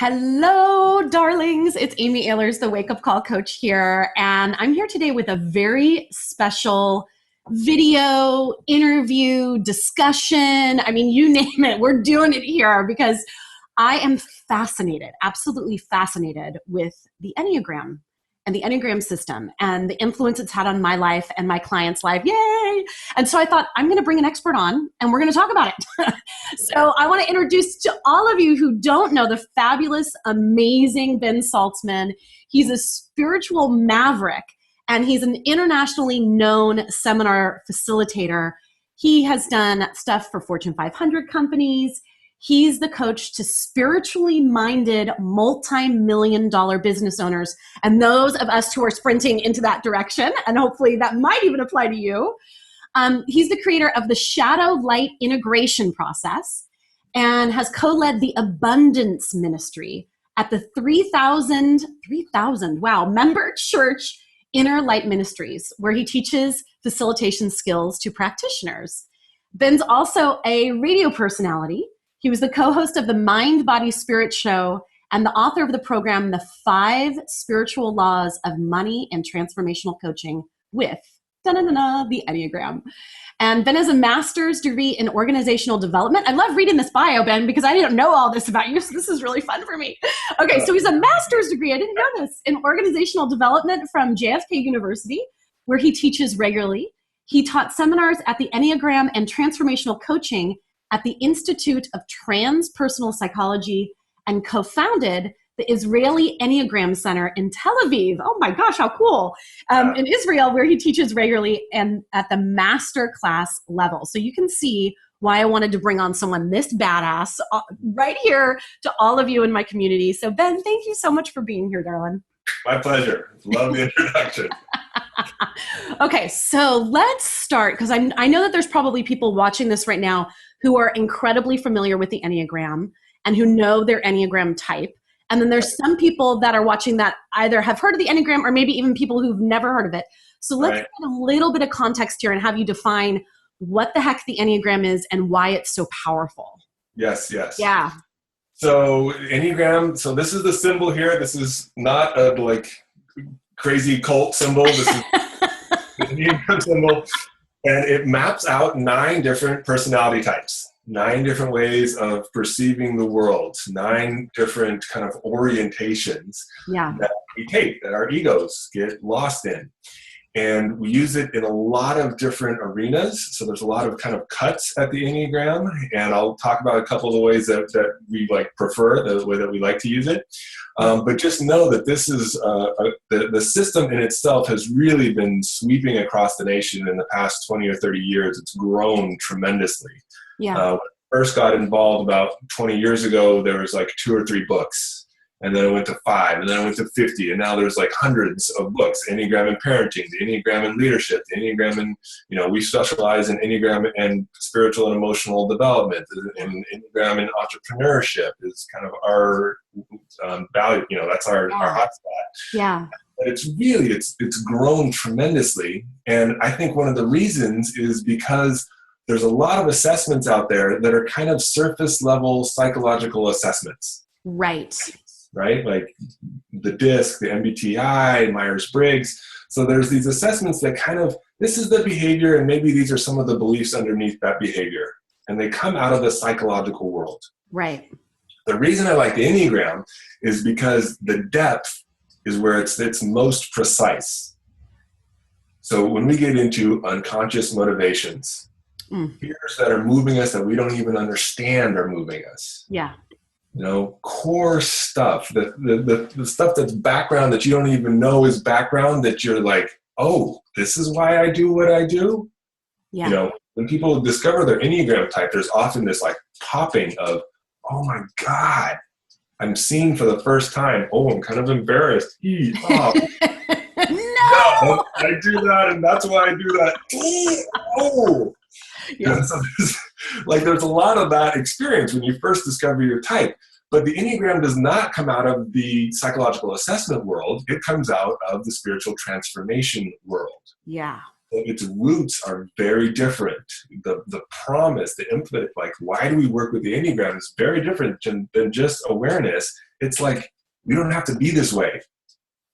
Hello, darlings. It's Amy Ahlers, the Wake Up Call Coach here. And I'm here today with a very special video, interview, discussion. I mean, you name it. We're doing it here because I am fascinated, absolutely fascinated with the Enneagram and the Enneagram system and the influence it's had on my life and my clients' life. Yay! And so I thought, I'm going to bring an expert on and we're going to talk about it. So I want to introduce to all of you who don't know the fabulous, amazing Ben Saltzman. He's a spiritual maverick and he's an internationally known seminar facilitator. He has done stuff for Fortune 500 companies. He's the coach to spiritually minded, multi-million-dollar business owners and those of us who are sprinting into that direction. And hopefully that might even apply to you. He's the creator of the Shadow Light Integration Process and has co-led the Abundance Ministry at the 3,000 member church Inner Light Ministries, where he teaches facilitation skills to practitioners. Ben's also a radio personality. He was the co-host of the Mind, Body, Spirit show and the author of the program, The 5 Spiritual Laws of Money and Transformational Coaching with the Enneagram. And Ben has a master's degree in organizational development. I love reading this bio, Ben, because I didn't know all this about you, so this is really fun for me. Okay, so he's a master's degree, I didn't know this, in organizational development from JFK University, where he teaches regularly. He taught seminars at the Enneagram and Transformational Coaching at the Institute of Transpersonal Psychology and co-founded the Israeli Enneagram Center in Tel Aviv. Oh my gosh, how cool. In Israel, where he teaches regularly and at the master class level. So you can see why I wanted to bring on someone this badass right here to all of you in my community. So Ben, thank you so much for being here, darling. My pleasure. Love the introduction. Okay, so let's start, because I know that there's probably people watching this right now who are incredibly familiar with the Enneagram and who know their Enneagram type. And then there's some people that are watching that either have heard of the Enneagram or maybe even people who've never heard of it. So let's get a little bit of context here and have you define what the heck the Enneagram is and why it's so powerful. Yes. Yeah. So Enneagram, so this is the symbol here. This is not a crazy cult symbol. This is the Enneagram symbol. And it maps out 9 different personality types. 9 different ways of perceiving the world, 9 different kind of orientations that we take, that our egos get lost in. And we use it in a lot of different arenas. So there's a lot of kind of cuts at the Enneagram. And I'll talk about a couple of the ways that we prefer, the way that we like to use it. But just know that this is the system in itself has really been sweeping across the nation in the past 20 or 30 years. It's grown tremendously. When I first got involved about 20 years ago, there was 2 or 3 books. And then it went to 5, and then it went to 50, and now there's hundreds of books. Enneagram in parenting, the Enneagram in leadership, the Enneagram in, we specialize in Enneagram and spiritual and emotional development, and Enneagram in entrepreneurship is kind of our value, that's our hotspot. Yeah. But it's grown tremendously. And I think one of the reasons is because there's a lot of assessments out there that are kind of surface level psychological assessments. Right? Like the DISC, the MBTI, Myers-Briggs. So there's these assessments that kind of, this is the behavior, and maybe these are some of the beliefs underneath that behavior. And they come out of the psychological world. Right. The reason I like the Enneagram is because the depth is where it's most precise. So when we get into unconscious motivations, fears that are moving us that we don't even understand are moving us. Yeah. Core stuff, the stuff that's background that you don't even know is background, that you're like, oh, this is why I do what I do. Yeah. When people discover their Enneagram type, there's often this popping of, oh my God, I'm seeing for the first time. Oh, I'm kind of embarrassed. Oh. No, I do that, and that's why I do that. Oh. Yeah. So there's a lot of that experience when you first discover your type. But the Enneagram does not come out of the psychological assessment world. It comes out of the spiritual transformation world. Yeah. Its roots are very different. The promise, the input, why do we work with the Enneagram is very different than just awareness. it's like, we don't have to be this way.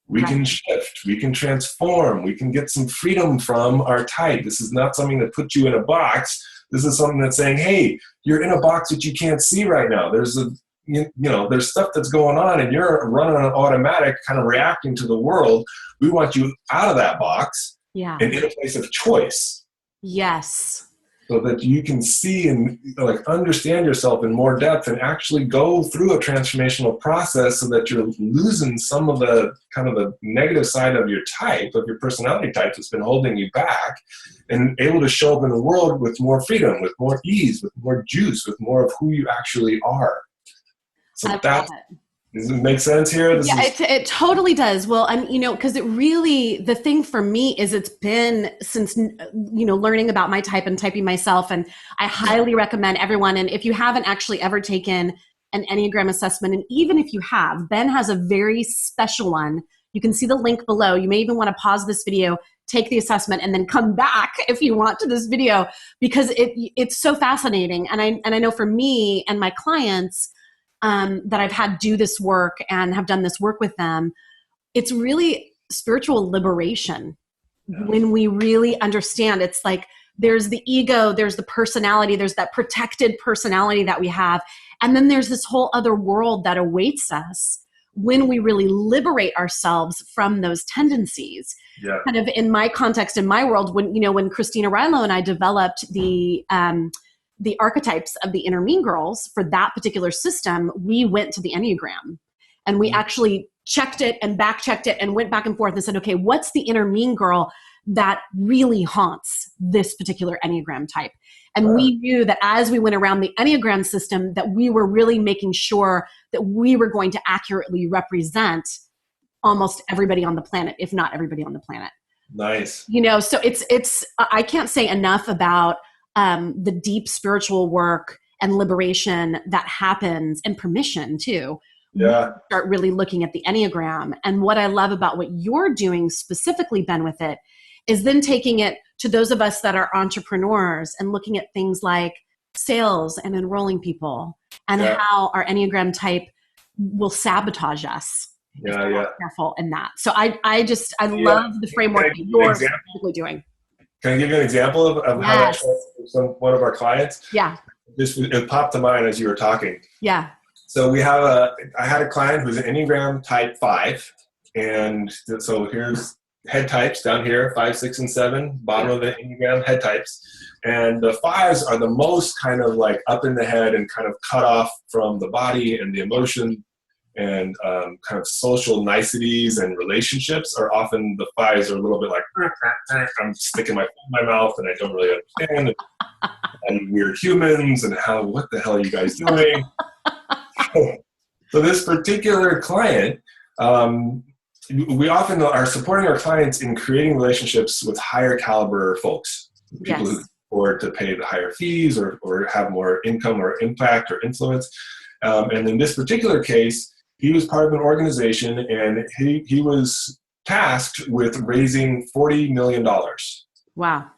We can shift, we can transform, we can get some freedom from our type. This is not something that puts you in a box. This is something that's saying, hey, you're in a box that you can't see right now. There's there's stuff that's going on and you're running on automatic, kind of reacting to the world. We want you out of that box and in a place of choice. Yes. So that you can see and understand yourself in more depth and actually go through a transformational process so that you're losing some of the kind of the negative side of your type, of your personality type that's been holding you back, and able to show up in the world with more freedom, with more ease, with more juice, with more of who you actually are. So that does it make sense here? It totally does. Well, and because it really, the thing for me is it's been since, learning about my type and typing myself. And I highly recommend everyone. And if you haven't actually ever taken an Enneagram assessment, and even if you have, Ben has a very special one. You can see the link below. You may even want to pause this video, take the assessment, and then come back if you want to this video, because it's so fascinating. And I know for me and my clients, that I've had do this work and have done this work with them, it's really spiritual liberation. When we really understand, it's like there's the ego, there's the personality, there's that protected personality that we have. And then there's this whole other world that awaits us when we really liberate ourselves from those tendencies. Kind of in my context, in my world, when Christina Rilo and I developed the archetypes of the inner mean girls for that particular system, we went to the Enneagram and we actually checked it and back checked it and went back and forth and said, okay, what's the inner mean girl that really haunts this particular Enneagram type? And we knew that as we went around the Enneagram system, that we were really making sure that we were going to accurately represent almost everybody on the planet, if not everybody on the planet. Nice. So it's I can't say enough about the deep spiritual work and liberation that happens, and permission too. Start really looking at the Enneagram. And what I love about what you're doing specifically, Ben, with it, is then taking it to those of us that are entrepreneurs and looking at things like sales and enrolling people and how our Enneagram type will sabotage us. If we're not careful in that. So I love the framework that you're specifically doing. Can I give you an example of how that shows one of our clients? Yeah. It popped to mind as you were talking. Yeah. So I had a client who's an Enneagram type 5. And so here's head types down here, 5, 6, and 7, bottom of the Enneagram head types. And the 5s are the most kind of like up in the head and kind of cut off from the body and the emotion. And kind of social niceties and relationships are often, the 5s are a little bit like, I'm sticking my foot in my mouth and I don't really understand. And weird humans and what the hell are you guys doing? So this particular client, we often are supporting our clients in creating relationships with higher caliber folks. People who can afford to pay the higher fees or have more income or impact or influence. And in this particular case, he was part of an organization and he was tasked with raising $40 million. Wow.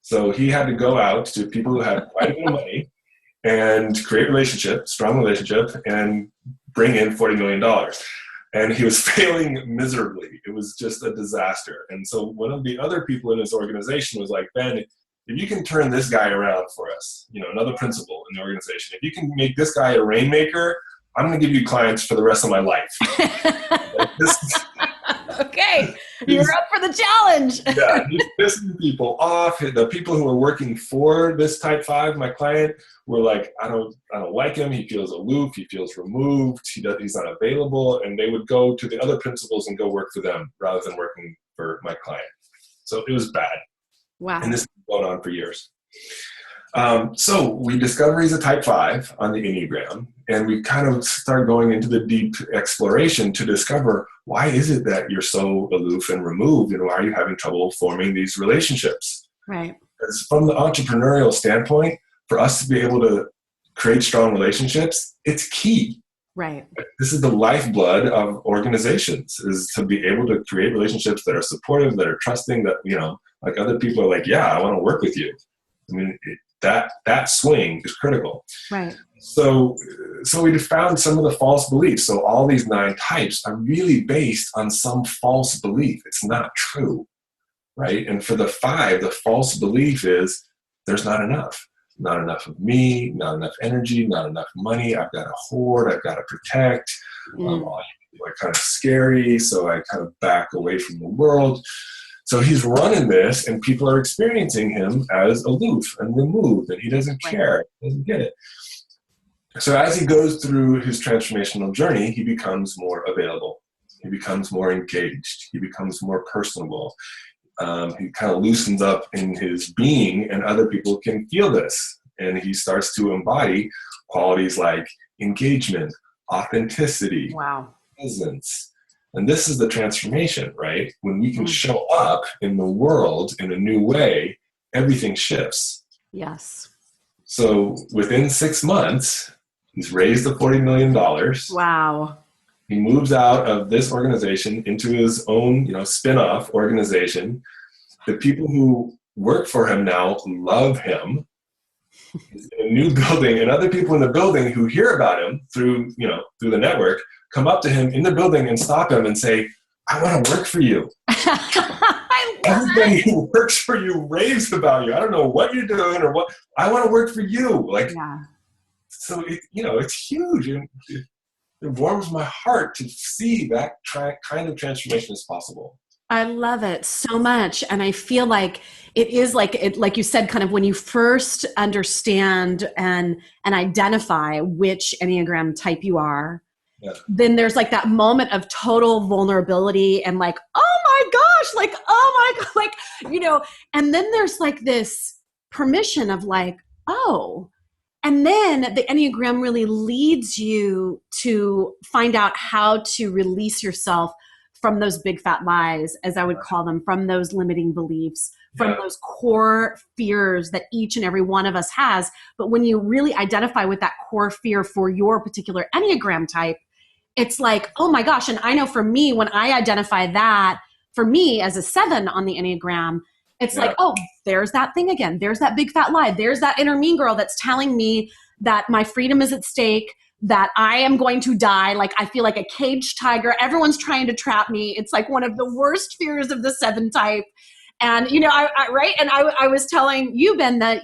So he had to go out to people who had quite a bit of money and create strong relationship, and bring in $40 million. And he was failing miserably. It was just a disaster. And so one of the other people in his organization was like, Ben, if you can turn this guy around for us, another principal in the organization, if you can make this guy a rainmaker, I'm going to give you clients for the rest of my life. Okay, you're up for the challenge. He's pissing people off. The people who are working for this type 5, my client, were like, I don't like him. He feels aloof. He feels removed. He's not available. And they would go to the other principals and go work for them rather than working for my client. So it was bad. Wow. And this has been going on for years. So we discover he's a type 5 on the Enneagram, and we kind of start going into the deep exploration to discover, why is it that you're so aloof and removed, and why are you having trouble forming these relationships? Right. Because from the entrepreneurial standpoint, for us to be able to create strong relationships, it's key. Right. This is the lifeblood of organizations, is to be able to create relationships that are supportive, that are trusting, that, like other people are like, yeah, I want to work with you. I mean, that swing is critical. Right. So we found some of the false beliefs. So all these 9 types are really based on some false belief. It's not true, right? And for the 5, the false belief is there's not enough. Not enough of me, not enough energy, not enough money. I've got to hoard, I've got to protect. All you people are kind of scary, so I kind of back away from the world. So he's running this, and people are experiencing him as aloof and removed, and he doesn't care, doesn't get it. So as he goes through his transformational journey, he becomes more available. He becomes more engaged. He becomes more personable. He kind of loosens up in his being, and other people can feel this. And he starts to embody qualities like engagement, authenticity, presence. And this is the transformation, right? When we can show up in the world in a new way, everything shifts. Yes. So within 6 months, he's raised the $40 million. Wow. He moves out of this organization into his own, spin-off organization. The people who work for him now love him. He's in a new building, and other people in the building who hear about him through the network come up to him in the building and stop him and say, I want to work for you. Everybody who works for you raves about you. I don't know what you're doing or what. I want to work for you. So it's huge. It warms my heart to see that kind of transformation is possible. I love it so much. And I feel like it is like you said, kind of when you first understand and identify which Enneagram type you are, then there's like that moment of total vulnerability and like, oh my gosh, and then there's like this permission of like, oh, and then the Enneagram really leads you to find out how to release yourself from those big fat lies, as I would call them, from those limiting beliefs, from those core fears that each and every one of us has. But when you really identify with that core fear for your particular Enneagram type, it's like, oh my gosh. And I know for me, when I identify that, for me as a 7 on the Enneagram, it's like, oh, there's that thing again. There's that big fat lie. There's that inner mean girl that's telling me that my freedom is at stake, that I am going to die. Like I feel like a caged tiger. Everyone's trying to trap me. It's like one of the worst fears of the 7 type. And, right. And I was telling you, Ben, that,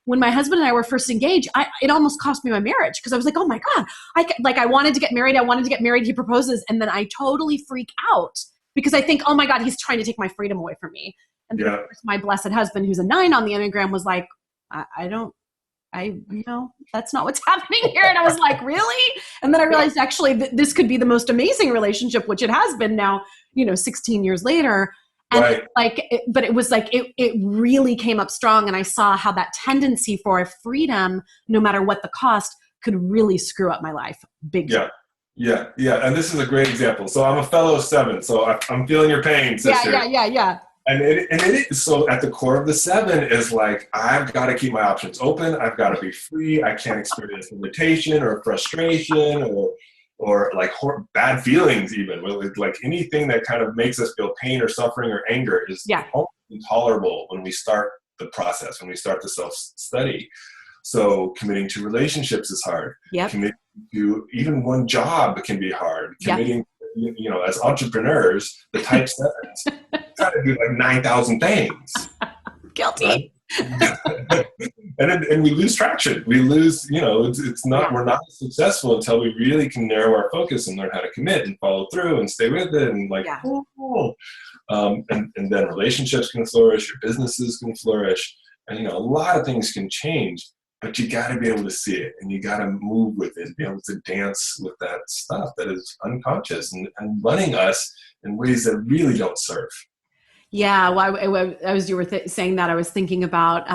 when my husband and I were first engaged, it almost cost me my marriage because I was like, oh my God, I wanted to get married. He proposes. And then I totally freak out because I think, oh my God, he's trying to take my freedom away from me. And then of course, my blessed husband, who's a 9 on the Enneagram, was like, that's not what's happening here. And I was like, really? And then I realized actually that this could be the most amazing relationship, which it has been now, 16 years later. And but it was like, it really came up strong. And I saw how that tendency for freedom, no matter what the cost, could really screw up my life. Big time. Yeah. And this is a great example. So I'm a fellow 7, so I'm feeling your pain, sister. Yeah. And it is, so at the core of the 7 is like, I've got to keep my options open. I've got to be free. I can't experience limitation or frustration or like bad feelings even. Like anything that kind of makes us feel pain or suffering or anger is intolerable when we start the process, when we start the self-study. So committing to relationships is hard. Committing to even one job can be hard. Committing, as entrepreneurs, the type 7s, try to do like 9,000 things. Guilty. Right? and we lose traction. We lose, it's not, we're not successful until we really can narrow our focus and learn how to commit and follow through and stay with it and like, and then relationships can flourish, your businesses can flourish, and a lot of things can change. But you got to be able to see it, and you got to move with it, be able to dance with that stuff that is unconscious and running us in ways that really don't serve. Yeah. Well, as you were saying that, I was thinking about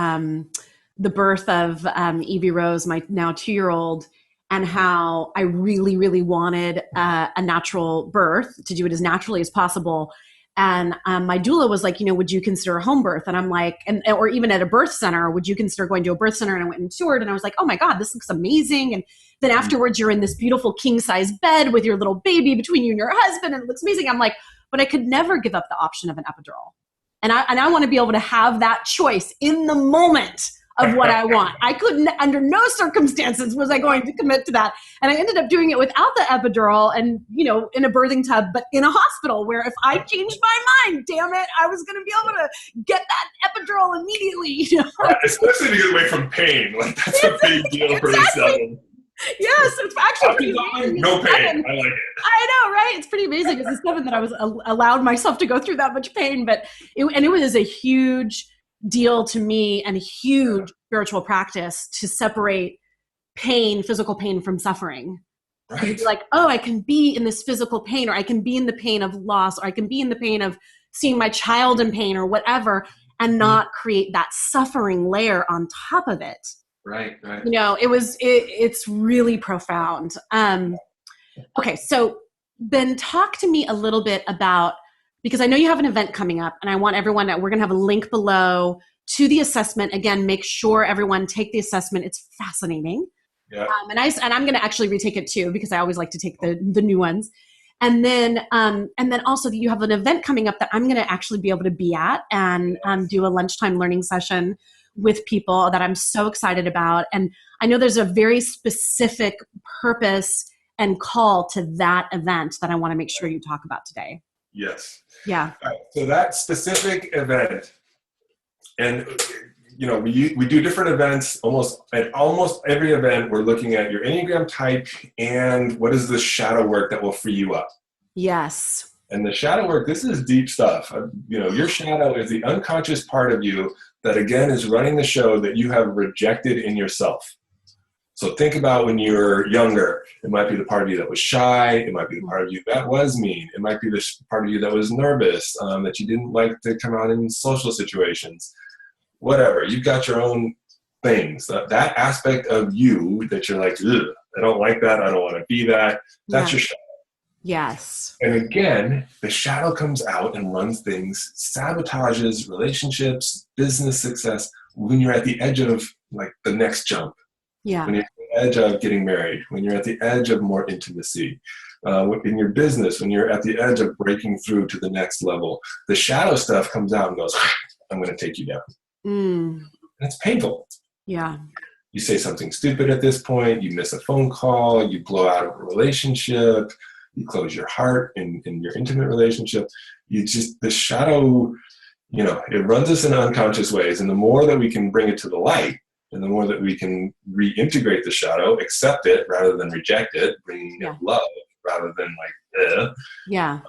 the birth of Evie Rose, my now 2-year-old, and how I really, really wanted a natural birth, to do it as naturally as possible. And my doula was like, would you consider a home birth? And I'm like, or even at a birth center, would you consider going to a birth center? And I went and toured, and I was like, oh my God, this looks amazing. And then afterwards, you're in this beautiful king size bed with your little baby between you and your husband, and it looks amazing. I'm like, but I could never give up the option of an epidural. And I want to be able to have that choice in the moment of what I want. I couldn't, under no circumstances was I going to commit to that. And I ended up doing it without the epidural and, in a birthing tub, but in a hospital where if I changed my mind, damn it, I was going to be able to get that epidural immediately. Right, especially to get away from pain. Like, that's a big deal for the 7. Yes, it's actually pretty amazing. No pain. I like it. I know, right? It's pretty amazing. It's the 7 that I was allowed myself to go through that much pain, but it was a huge deal to me and a huge spiritual practice to separate pain, physical pain, from suffering. Right. Like, oh, I can be in this physical pain, or I can be in the pain of loss, or I can be in the pain of seeing my child in pain or whatever, and not create that suffering layer on top of it. Right. It's really profound. Okay, so Ben, talk to me a little bit about, because I know you have an event coming up, and I want everyone we're going to have a link below to the assessment. Again, make sure everyone take the assessment. It's fascinating. Yeah. And I'm going to actually retake it too, because I always like to take the new ones. And then also you have an event coming up that I'm going to actually be able to be at and do a lunchtime learning session with people that I'm so excited about. And I know there's a very specific purpose and call to that event that I want to make sure you talk about today. Yes. Yeah. Right. So that specific event, and we do different events. Almost every event, we're looking at your Enneagram type and what is the shadow work that will free you up. Yes. And the shadow work, this is deep stuff. Your shadow is the unconscious part of you that, again, is running the show that you have rejected in yourself. So think about when you were younger. It might be the part of you that was shy. It might be the part of you that was mean. It might be the part of you that was nervous, that you didn't like to come out in social situations. Whatever. You've got your own things. That aspect of you that you're like, ugh, I don't like that. I don't want to be that. That's your shadow. Yes. And again, the shadow comes out and runs things, sabotages relationships, business success when you're at the edge of like the next jump. Yeah. When you're at the edge of getting married, when you're at the edge of more intimacy, in your business, when you're at the edge of breaking through to the next level, the shadow stuff comes out and goes, I'm going to take you down. And it's painful. Yeah. You say something stupid at this point, you miss a phone call, you blow out of a relationship, you close your heart in your intimate relationship. The shadow, it runs us in unconscious ways. And the more that we can bring it to the light, and the more that we can reintegrate the shadow, accept it rather than reject it, bringing it love rather than like, yeah,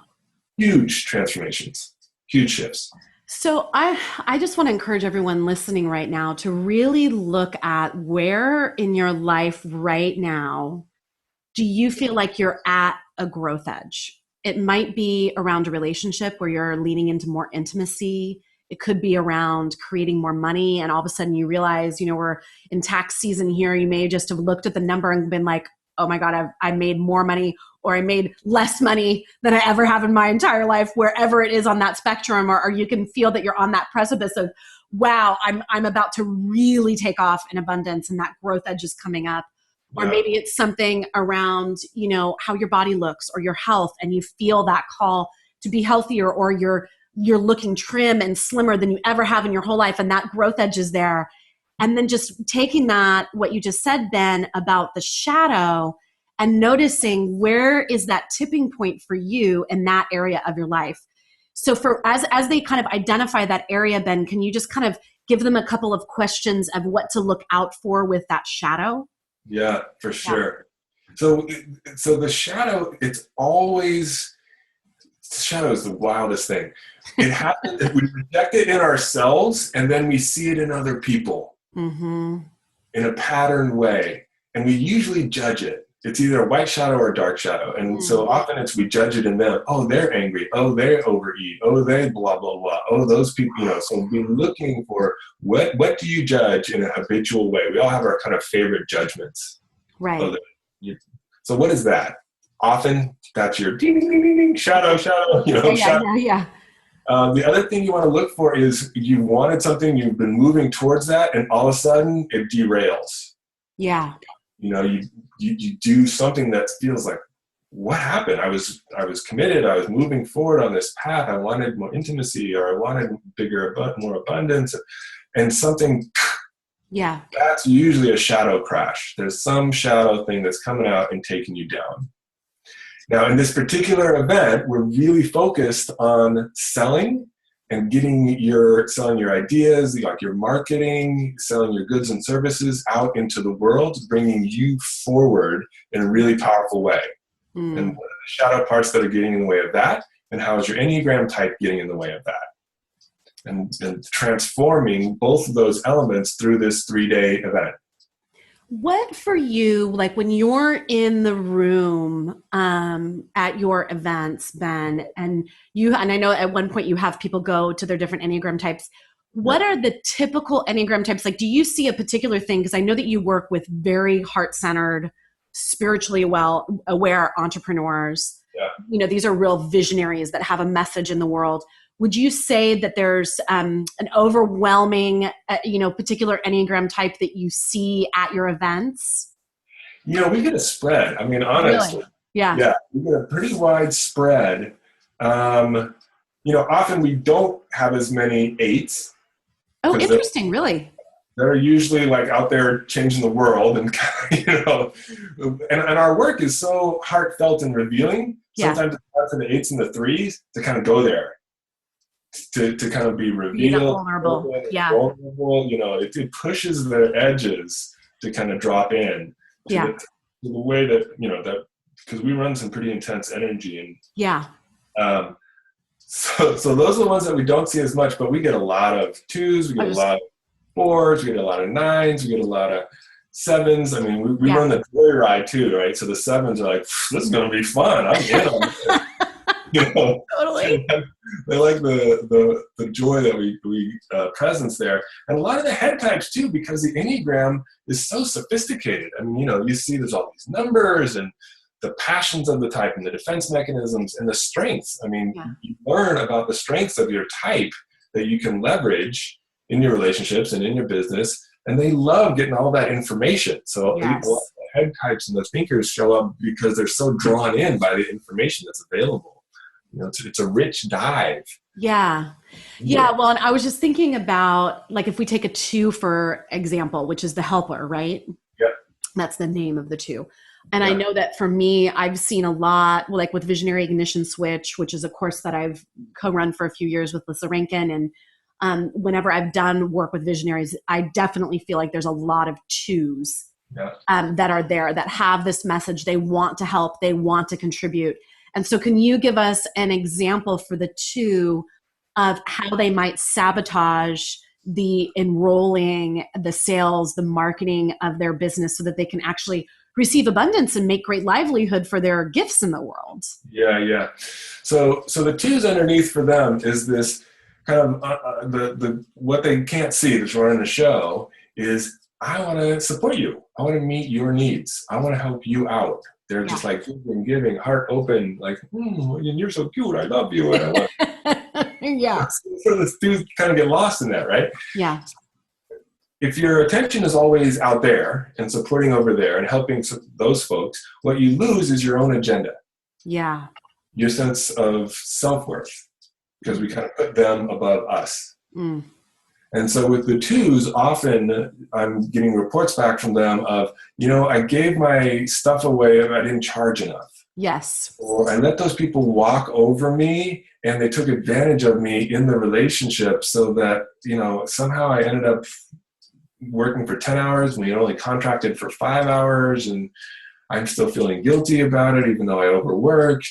huge transformations, huge shifts. So I just want to encourage everyone listening right now to really look at where in your life right now do you feel like you're at a growth edge. It might be around a relationship where you're leaning into more intimacy. It could be around creating more money, and all of a sudden you realize, we're in tax season here. You may just have looked at the number and been like, oh my God, I made more money, or I made less money than I ever have in my entire life, wherever it is on that spectrum. Or you can feel that you're on that precipice of, wow, I'm about to really take off in abundance, and that growth edge is coming up. Or maybe it's something around, how your body looks or your health, and you feel that call to be healthier, or you're looking trim and slimmer than you ever have in your whole life, and that growth edge is there. And then just taking that, what you just said, Ben, about the shadow, and noticing where is that tipping point for you in that area of your life. So as they kind of identify that area, Ben, can you just kind of give them a couple of questions of what to look out for with that shadow? Yeah, for sure. So the shadow, shadow is the wildest thing. It happens that we reject it in ourselves, and then we see it in other people in a patterned way. And we usually judge it. It's either a white shadow or a dark shadow. And so often we judge it in them. Oh, they're angry. Oh, they overeat. Oh, they blah, blah, blah. Oh, those people, so be looking for what do you judge in a habitual way? We all have our kind of favorite judgments. Right. So what is that? Often that's your ding, ding, ding, ding, shadow, shadow. Yeah. The other thing you want to look for is you wanted something, you've been moving towards that, and all of a sudden it derails. Yeah. You do something that feels like, what happened? I was committed. I was moving forward on this path. I wanted more intimacy, or I wanted more abundance, and something Yeah. That's usually a shadow crash. There's some shadow thing that's coming out and taking you down. Now, in this particular event, we're really focused on selling and selling your ideas, like your marketing, selling your goods and services out into the world, bringing you forward in a really powerful way. And what are the shadow parts that are getting in the way of that? And how is your Enneagram type getting in the way of that? And transforming both of those elements through this 3-day event. What for you, like when you're in the room at your events, Ben, and I know at one point you have people go to their different Enneagram types. What are the typical Enneagram types? Like, do you see a particular thing? Because I know that you work with very heart-centered, spiritually aware entrepreneurs. Yeah. You know, these are real visionaries that have a message in the world. Would you say that there's an overwhelming, particular Enneagram type that you see at your events? We get a spread. I mean, honestly. Really? Yeah. Yeah, we get a pretty wide spread. Often we don't have as many 8s. Oh, interesting. Really? They're usually like out there changing the world, and and our work is so heartfelt and revealing. Yeah. Sometimes it's hard for the 8s and the 3s to kind of go there. To kind of be revealed, vulnerable. Yeah. Vulnerable, it pushes their edges to kind of drop in to the way that, that, because we run some pretty intense energy. And yeah. So those are the ones that we don't see as much, but we get a lot of 2s, we get a lot of 4s, we get a lot of 9s, we get a lot of 7s. I mean, we run the joyride too, right? So the 7s are like, this is going to be fun. I'm in on this. Totally. They like the joy that we presence there, and a lot of the head types too, because the Enneagram is so sophisticated. I mean, you see there's all these numbers and the passions of the type and the defense mechanisms and the strengths. I mean, you learn about the strengths of your type that you can leverage in your relationships and in your business, and they love getting all that information. So a lot of the head types and the thinkers show up because they're so drawn in by the information that's available. It's a rich dive. Yeah. Well, and I was just thinking about, like, if we take a 2, for example, which is the helper, right? Yep. That's the name of the 2. And I know that for me, I've seen a lot, like with Visionary Ignition Switch, which is a course that I've co-run for a few years with Lisa Rankin. And whenever I've done work with visionaries, I definitely feel like there's a lot of 2s that are there that have this message. They want to help. They want to contribute. And so can you give us an example for the 2 of how they might sabotage the enrolling, the sales, the marketing of their business so that they can actually receive abundance and make great livelihood for their gifts in the world? Yeah. So the 2s underneath for them is this kind of the what they can't see that's running the show is, I want to support you. I want to meet your needs. I want to help you out. They're just like giving, heart open, like, you're so cute. I love you. And I love Yeah. So the 2s kind of get lost in that, right? Yeah. If your attention is always out there and supporting over there and helping those folks, what you lose is your own agenda. Yeah. Your sense of self-worth, because we kind of put them above us. And so with the 2s, often I'm getting reports back from them of, I gave my stuff away and I didn't charge enough. Yes. Or I let those people walk over me and they took advantage of me in the relationship so that, somehow I ended up working for 10 hours when we only contracted for 5 hours, and I'm still feeling guilty about it even though I overworked,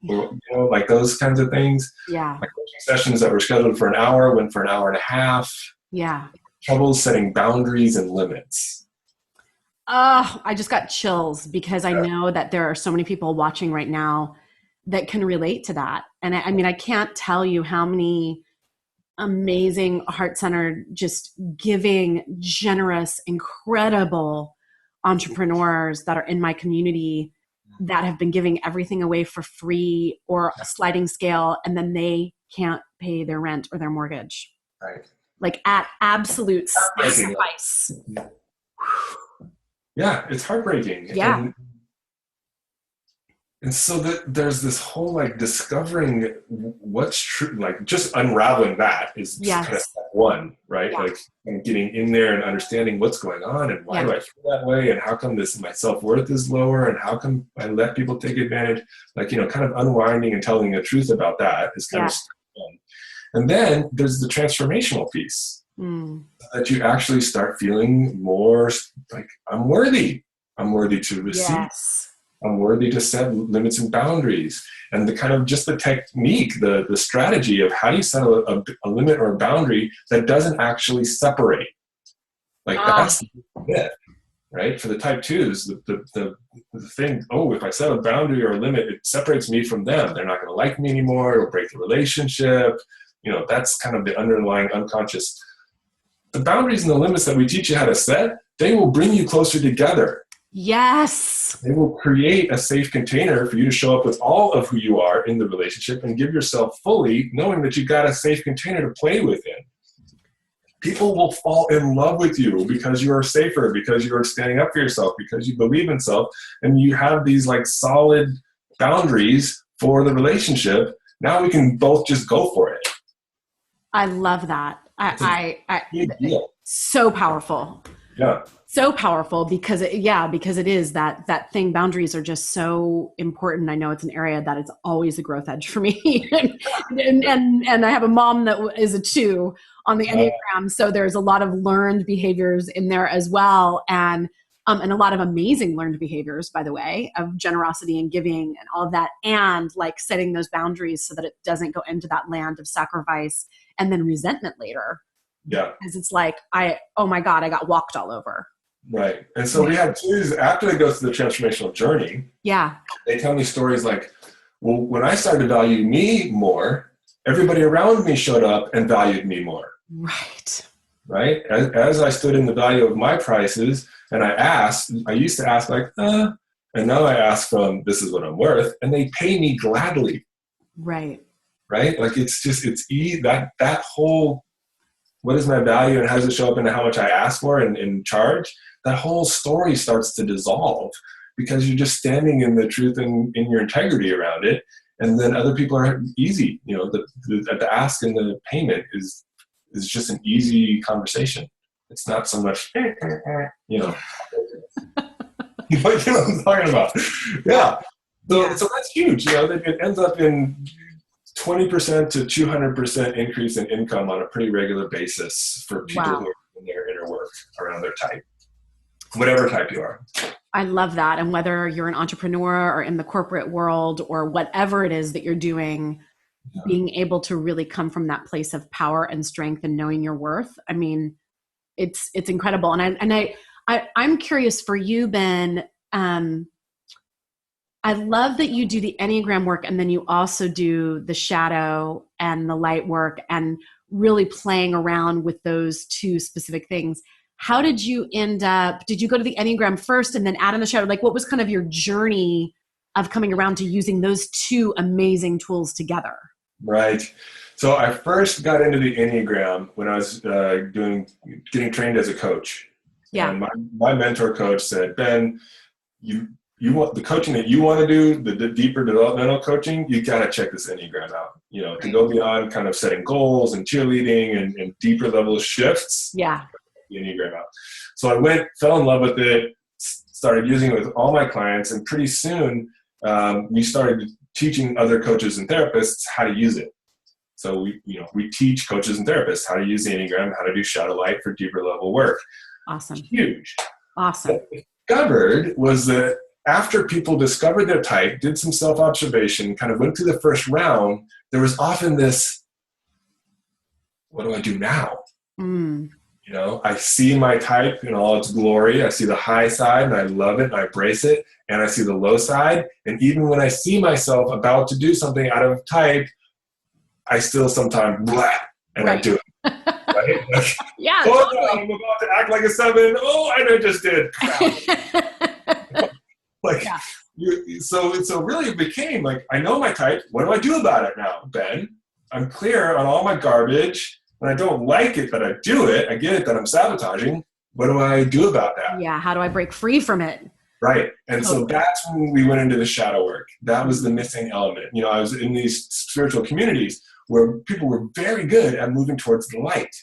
like those kinds of things. Yeah. My coaching sessions that were scheduled for an hour went for an hour and a half. Yeah. Trouble setting boundaries and limits. I just got chills because I know that there are so many people watching right now that can relate to that. And I mean, I can't tell you how many amazing, heart-centered, just giving, generous, incredible entrepreneurs that are in my community that have been giving everything away for free or a sliding scale, and then they can't pay their rent or their mortgage. Right. Like at absolute sacrifice. Yeah, it's heartbreaking. Yeah. And so that there's this whole like discovering what's true, like just unraveling that is kind of Yes. step one, right? Yeah. Like and getting in there and understanding what's going on and why do I feel that way and how come my self-worth is lower and how come I let people take advantage, like, kind of unwinding and telling the truth about that is kind of step one. And then there's the transformational piece that you actually start feeling more like I'm worthy to receive. Yes. I'm worthy to set limits and boundaries. And the kind of just the technique, the strategy of how do you set a limit or a boundary that doesn't actually separate. Like that's it, right? For the type 2s, the thing, if I set a boundary or a limit, it separates me from them. They're not going to like me anymore. It'll break the relationship. That's kind of the underlying unconscious. The boundaries and the limits that we teach you how to set, they will bring you closer together. Yes. They will create a safe container for you to show up with all of who you are in the relationship and give yourself fully, knowing that you've got a safe container to play within. People will fall in love with you because you are safer, because you are standing up for yourself, because you believe in self, and you have these like solid boundaries for the relationship. Now we can both just go for it. I love that. I so powerful. Yeah. So powerful because it is that thing. Boundaries are just so important. I know it's an area that is always a growth edge for me. and I have a mom that is a 2 on the Enneagram. So there's a lot of learned behaviors in there as well. And a lot of amazing learned behaviors, by the way, of generosity and giving and all of that. And like setting those boundaries so that it doesn't go into that land of sacrifice and then resentment later. Yeah. Because it's like, oh my God, I got walked all over. Right. And so we have 2s, after they go through the transformational journey, they tell me stories like, well, when I started to value me more, everybody around me showed up and valued me more. Right. As I stood in the value of my prices and I used to ask like, and now I ask from this is what I'm worth, and they pay me gladly. Right. Like it's that whole, what is my value and how does it show up into how much I ask for and charge? That whole story starts to dissolve because you're just standing in the truth and in your integrity around it. And then other people are easy. The ask and the payment is just an easy conversation. It's not so much, But you know what I'm talking about. Yeah. So that's huge. It ends up in 20% to 200% increase in income on a pretty regular basis for people who are in their inner work around their type, whatever type you are. I love that. And whether you're an entrepreneur or in the corporate world or whatever it is that you're doing, being able to really come from that place of power and strength and knowing your worth. I mean, it's incredible. And I'm curious for you, Ben. I love that you do the Enneagram work and then you also do the shadow and the light work and really playing around with those two specific things. How did you did you go to the Enneagram first and then add in the shadow? Like, what was kind of your journey of coming around to using those two amazing tools together? Right. So I first got into the Enneagram when I was getting trained as a coach. Yeah. And my mentor coach said, Ben, you want the coaching that you want to do, the deeper developmental coaching, you got to check this Enneagram out, to go beyond kind of setting goals and cheerleading and deeper level shifts. Yeah. The Enneagram out. So I fell in love with it, started using it with all my clients. And pretty soon we started teaching other coaches and therapists how to use it. So we teach coaches and therapists how to use the Enneagram, how to do shadow light for deeper level work. Awesome. Huge. Awesome. What I discovered was that after people discovered their type, did some self-observation, kind of went through the first round, there was often this, what do I do now? I see my type in all its glory. I see the high side and I love it and I embrace it. And I see the low side. And even when I see myself about to do something out of type, I still sometimes I do it. Right? Yeah. Totally. I'm about to act like a 7. Oh, and I just did. So really it became like, I know my type. What do I do about it now, Ben? I'm clear on all my garbage. When I don't like it, that I do it. I get it that I'm sabotaging. What do I do about that? Yeah. How do I break free from it? Right. And so Totally. that's when we went into the shadow work. That was the missing element. You know, I was in these spiritual communities where people were very good at moving towards the light,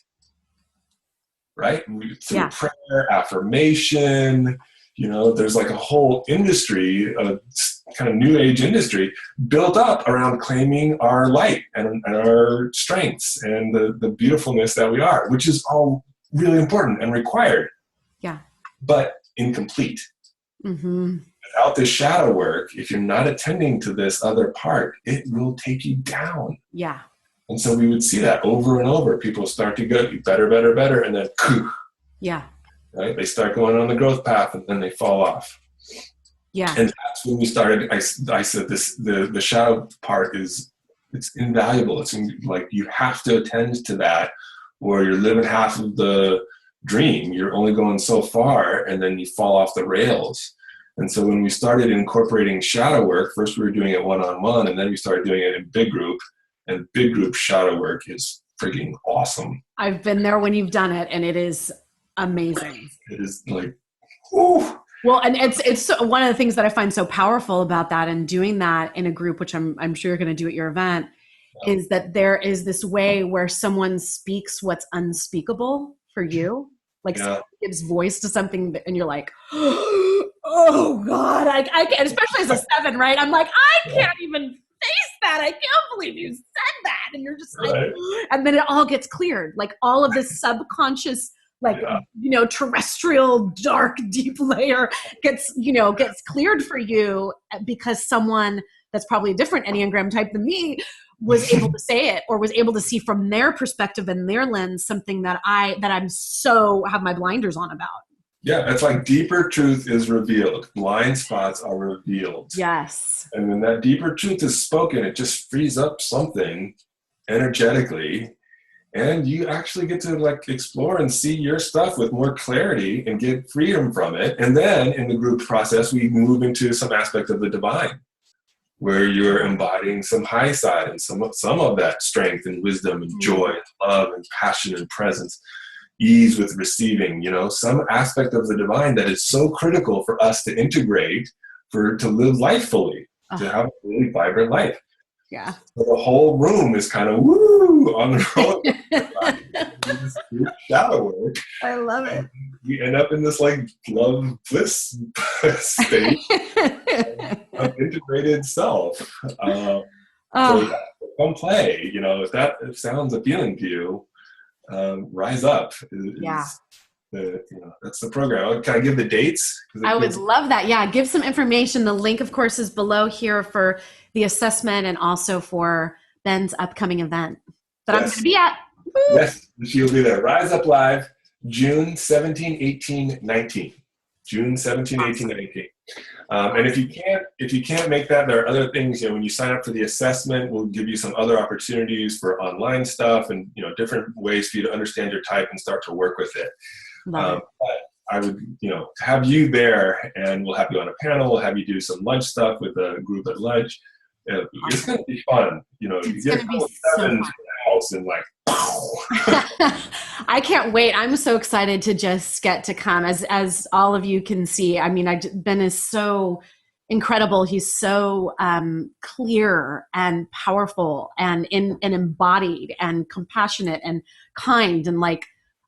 right? Through Yeah. prayer, affirmation, you know, there's like a whole industry, a kind of new age industry built up around claiming our light and our strengths and the beautifulness that we are, which is all really important and required, Yeah. but incomplete. Mm-hmm. Without this shadow work, if you're not attending to this other part, it will take you down. Yeah. And so we would see that over and over. People start to go better, better, better, and then Yeah. right? They start going on the growth path and then they fall off. Yeah. And that's when we started. I said this: the shadow part it's invaluable. It's like you have to attend to that, or you're living half of the dream. You're only going so far, and then you fall off the rails. And so when we started incorporating shadow work, first we were doing it one-on-one, and then we started doing it in big group. And big group shadow work is freaking awesome. I've been there when you've done it, and it is amazing. It is like, whoo. Well, and it's one of the things that I find so powerful about that and doing that in a group, which I'm sure you're going to do at your event, is that there is this way where someone speaks what's unspeakable for you, like someone gives voice to something, and you're like, oh God, I can't, especially as a 7, right? I'm like, I can't even face that. I can't believe you said that. And you're just like, and then it all gets cleared. Like all of this subconscious, like, you know, terrestrial, dark, deep layer gets cleared for you because someone that's probably a different Enneagram type than me was able to say it, or was able to see from their perspective and their lens something that I'm so have my blinders on about. Yeah, it's like deeper truth is revealed. Blind spots are revealed. Yes. And when that deeper truth is spoken, it just frees up something energetically. And you actually get to like explore and see your stuff with more clarity and get freedom from it. And then in the group process, we move into some aspect of the divine, where you're embodying some high side and some of that strength and wisdom and joy and love and passion and presence. Ease with receiving, you know, some aspect of the divine that is so critical for us to integrate to live life fully, to have a really vibrant life. Yeah. So the whole room is kind of woo on the road. Shadow work. I love it. We end up in this like love bliss state of integrated self. So come play, you know, if that sounds appealing to you. Rise Up that's the program. Can I give the dates? I would love that. Yeah, give some information. The link, of course, is below here for the assessment and also for Ben's upcoming event that I'm going to be at. Woo! Yes, she'll be there. Rise Up Live, June 17, 18, 19. June 17, 18, 19. And if you can't make that, there are other things. You know, when you sign up for the assessment, we'll give you some other opportunities for online stuff and, you know, different ways for you to understand your type and start to work with it. But I would, you know, have you there, and we'll have you on a panel. We'll have you do some lunch stuff with a group at lunch. It's going to be fun. You know, you get a couple sevens in the house and like. I can't wait. I'm so excited to just get to come. As all of you can see, I mean, Ben is so incredible. He's so clear and powerful and embodied and compassionate and kind and like,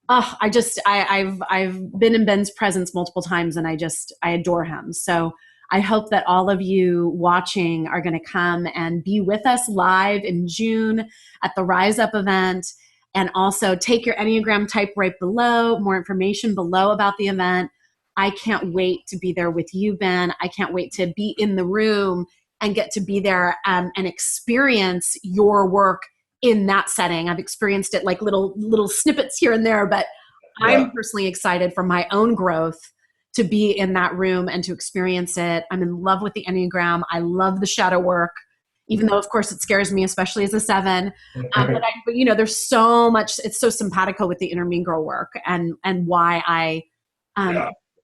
I've been in Ben's presence multiple times and I adore him. So I hope that all of you watching are going to come and be with us live in June at the Rise Up event. And also take your Enneagram type right below, more information below about the event. I can't wait to be there with you, Ben. I can't wait to be in the room and get to be there and experience your work in that setting. I've experienced it like little snippets here and there, but I'm personally excited for my own growth to be in that room and to experience it. I'm in love with the Enneagram. I love the shadow work, even though, of course, it scares me, especially as a 7. But you know, there's so much. It's so simpatico with the inner mean girl work, and why I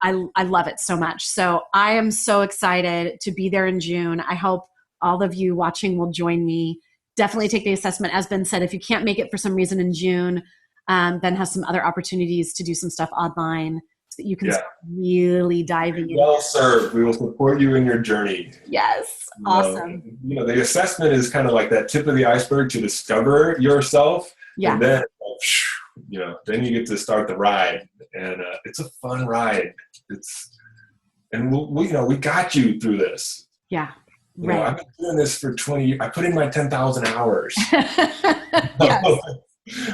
love it so much. So I am so excited to be there in June. I hope all of you watching will join me. Definitely take the assessment. As Ben said, if you can't make it for some reason in June, Ben has some other opportunities to do some stuff online. so that you can Yeah. start really diving in. Well served. We will support you in your journey. Yes. Awesome. The assessment is kind of like that tip of the iceberg to discover yourself. Yeah. And then, then you get to start the ride. And it's a fun ride. We got you through this. Yeah. Right. I've been doing this for 20 years. I put in my 10,000 hours. Yes.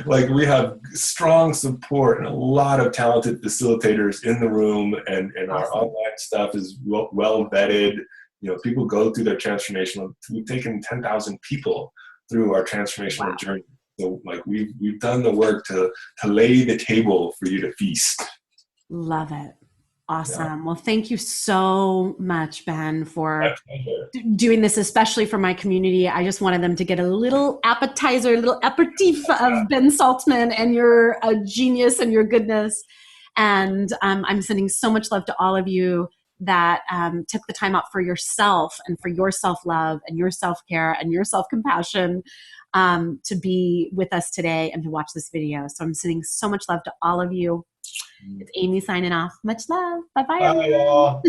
Like, we have strong support and a lot of talented facilitators in the room, and our online stuff is well vetted. People go through their transformational. We've taken 10,000 people through our transformational journey. So, like, we've done the work to lay the table for you to feast. Love it. Awesome. Yeah. Well, thank you so much, Ben, for doing this, especially for my community. I just wanted them to get a little appetizer, a little aperitif of Ben Saltzman and your genius and your goodness. And I'm sending so much love to all of you that took the time out for yourself and for your self-love and your self-care and your self-compassion to be with us today and to watch this video. So I'm sending so much love to all of you. It's Amy signing off. Much love. Bye-bye. Bye, y'all.